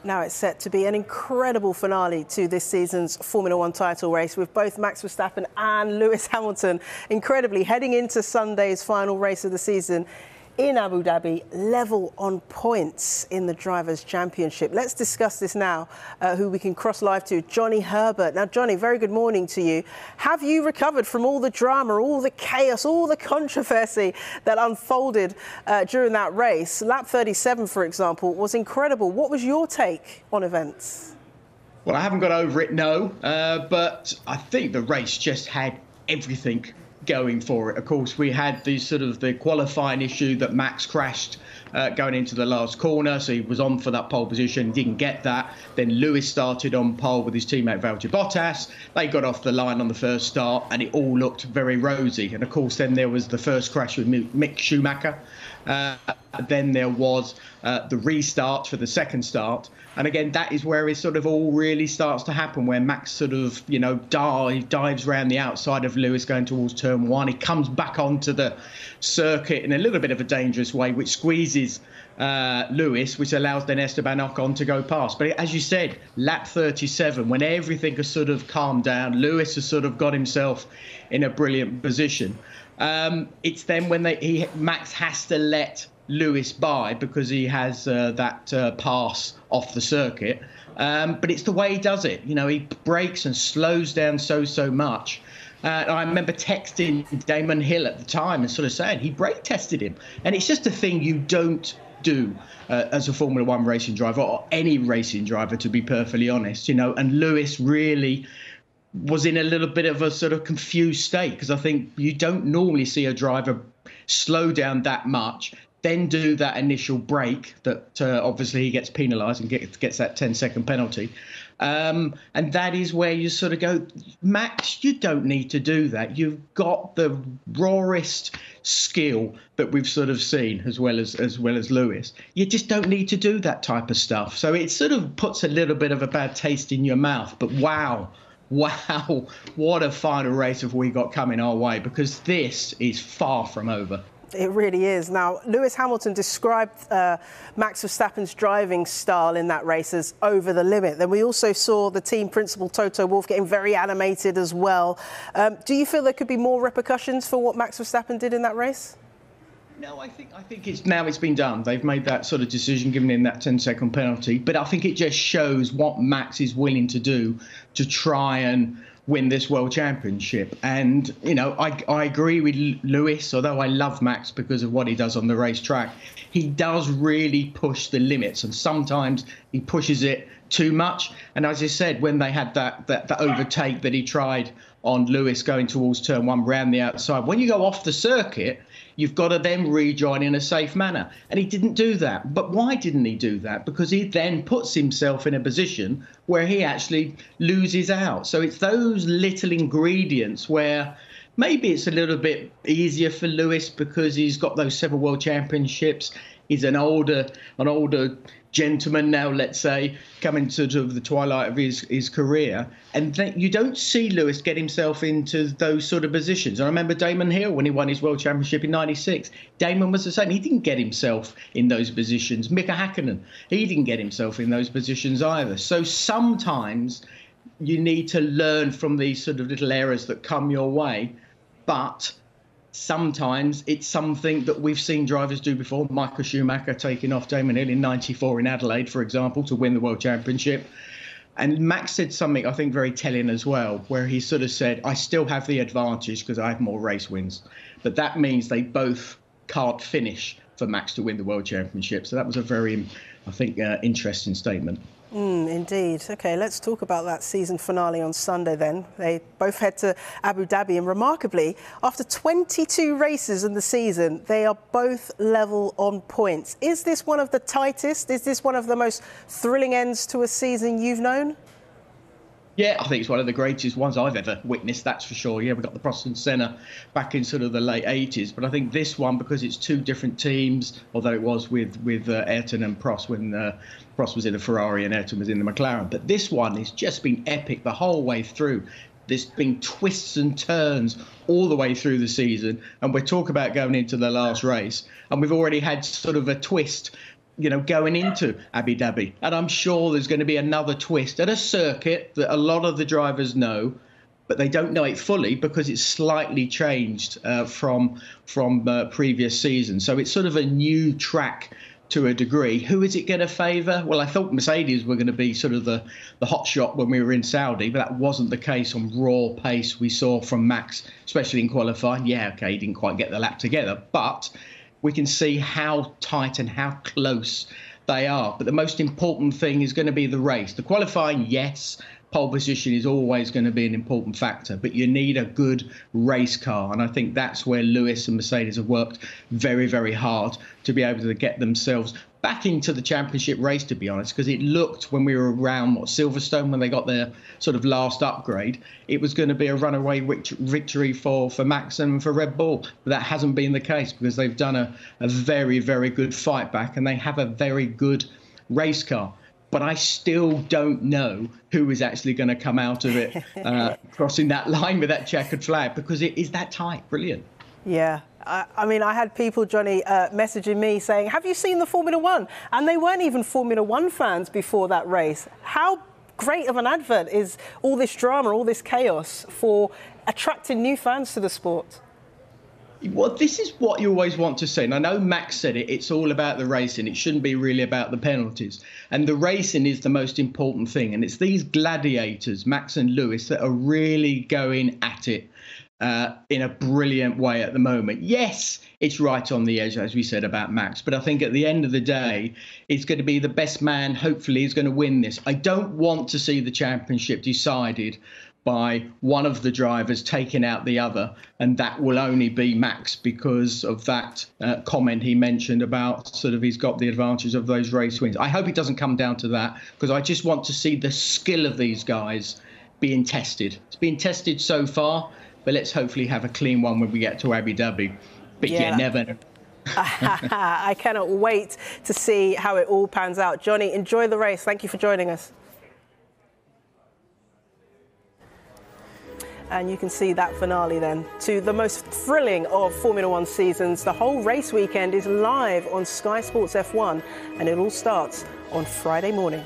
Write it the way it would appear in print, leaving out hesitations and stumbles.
Now it's set to be an incredible finale to this season's Formula One title race, with both Max Verstappen and Lewis Hamilton incredibly heading into Sunday's final race of the season in Abu Dhabi, level on points in the Drivers' Championship. Let's discuss this now, who we can cross live to, Johnny Herbert. Now, Johnny, very good morning to you. Have you recovered from all the drama, all the chaos, all the controversy that unfolded during that race? Lap 37, for example, was incredible. What was your take on events? Well, I haven't got over it, no, but I think the race just had everything going for it. Of course, we had the qualifying issue that Max crashed going into the last corner, so he was on for that pole position, didn't get that. Then Lewis started on pole with his teammate Valtteri Bottas. They got off the line on the first start and it all looked very rosy. And of course, then there was the first crash with Mick Schumacher. Then there was the restart for the second start. And again, that is where it sort of all really starts to happen, where Max sort of, dives around the outside of Lewis going towards turn one. He comes back onto the circuit in a little bit of a dangerous way, which squeezes Lewis, which allows then Esteban Ocon to go past. But as you said, lap 37, when everything has sort of calmed down, Lewis has sort of got himself in a brilliant position. It's then when Max has to let Lewis by because he has that pass off the circuit. But it's the way he does it. He brakes and slows down so much. I remember texting Damon Hill at the time and sort of saying he brake tested him. And it's just a thing you don't do as a Formula One racing driver, or any racing driver, to be perfectly honest. And Lewis really was in a little bit of a sort of confused state, because I think you don't normally see a driver slow down that much, then do that initial break that obviously he gets penalised and gets that 10-second penalty. And that is where you sort of go, Max, you don't need to do that. You've got the rawest skill that we've sort of seen, as well as Lewis. You just don't need to do that type of stuff. So it sort of puts a little bit of a bad taste in your mouth. But wow, what a final race have we got coming our way, because this is far from over. It really is. Now, Lewis Hamilton described Max Verstappen's driving style in that race as over the limit. Then we also saw the team principal, Toto Wolff, getting very animated as well. Do you feel there could be more repercussions for what Max Verstappen did in that race? No, I think it's been done. They've made that sort of decision, giving him that 10-second penalty. But I think it just shows what Max is willing to do to try and win this World Championship. And, I agree with Lewis, although I love Max because of what he does on the racetrack. He does really push the limits, and sometimes he pushes it too much. And as I said, when they had that overtake that he tried on Lewis going towards turn one round the outside, when you go off the circuit, you've got to then rejoin in a safe manner. And he didn't do that. But why didn't he do that? Because he then puts himself in a position where he actually loses out. So it's those little ingredients where maybe it's a little bit easier for Lewis because he's got those several world championships. He's an older gentleman now, let's say, coming to the twilight of his career. And you don't see Lewis get himself into those sort of positions. I remember Damon Hill, when he won his world championship in '96. Damon was the same. He didn't get himself in those positions. Mika Hakkinen, he didn't get himself in those positions either. So sometimes you need to learn from these sort of little errors that come your way. But sometimes it's something that we've seen drivers do before. Michael Schumacher taking off Damon Hill in '94 in Adelaide, for example, to win the World Championship. And Max said something, I think, very telling as well, where he sort of said, I still have the advantage because I have more race wins. But that means they both can't finish for Max to win the World Championship. So that was a very, I think, interesting statement. Indeed. OK, let's talk about that season finale on Sunday then. They both head to Abu Dhabi, and remarkably, after 22 races in the season, they are both level on points. Is this one of the tightest? Is this one of the most thrilling ends to a season you've known? Yeah, I think it's one of the greatest ones I've ever witnessed, that's for sure. Yeah, we got the Prost and Senna back in sort of the late 80s. But I think this one, because it's two different teams, although it was with Ayrton and Prost when Prost was in the Ferrari and Ayrton was in the McLaren. But this one has just been epic the whole way through. There's been twists and turns all the way through the season. And we're talking about going into the last race. And we've already had sort of a twist going into Abu Dhabi. And I'm sure there's going to be another twist at a circuit that a lot of the drivers know, but they don't know it fully because it's slightly changed from previous seasons. So it's sort of a new track to a degree. Who is it going to favour? Well, I thought Mercedes were going to be sort of the hot shot when we were in Saudi, but that wasn't the case on raw pace we saw from Max, especially in qualifying. Yeah, OK, he didn't quite get the lap together, but we can see how tight and how close they are. But the most important thing is going to be the race. The qualifying, yes, pole position is always going to be an important factor, but you need a good race car. And I think that's where Lewis and Mercedes have worked very, very hard to be able to get themselves back into the championship race, to be honest, because it looked when we were around Silverstone, when they got their sort of last upgrade, it was going to be a runaway victory for Max and for Red Bull. But that hasn't been the case because they've done a very, very good fight back and they have a very good race car. But I still don't know who is actually going to come out of it crossing that line with that checkered flag, because it is that tight. Brilliant. Yeah. I mean, I had people, Johnny, messaging me saying, have you seen the Formula One? And they weren't even Formula One fans before that race. How great of an advert is all this drama, all this chaos for attracting new fans to the sport? Well, this is what you always want to say. And I know Max said it, it's all about the racing. It shouldn't be really about the penalties. And the racing is the most important thing. And it's these gladiators, Max and Lewis, that are really going at it in a brilliant way at the moment. Yes, it's right on the edge, as we said about Max. But I think at the end of the day, it's going to be the best man, hopefully, is going to win this. I don't want to see the championship decided by one of the drivers taking out the other, and that will only be Max because of that comment he mentioned about sort of he's got the advantage of those race wins. I hope it doesn't come down to that, because I just want to see the skill of these guys being tested. It's been tested so far, but let's hopefully have a clean one when we get to Abu Dhabi. But yeah, never know. I cannot wait to see how it all pans out. Johnny, enjoy the race. Thank you for joining us. And you can see that finale then to the most thrilling of Formula One seasons. The whole race weekend is live on Sky Sports F1, and it all starts on Friday morning.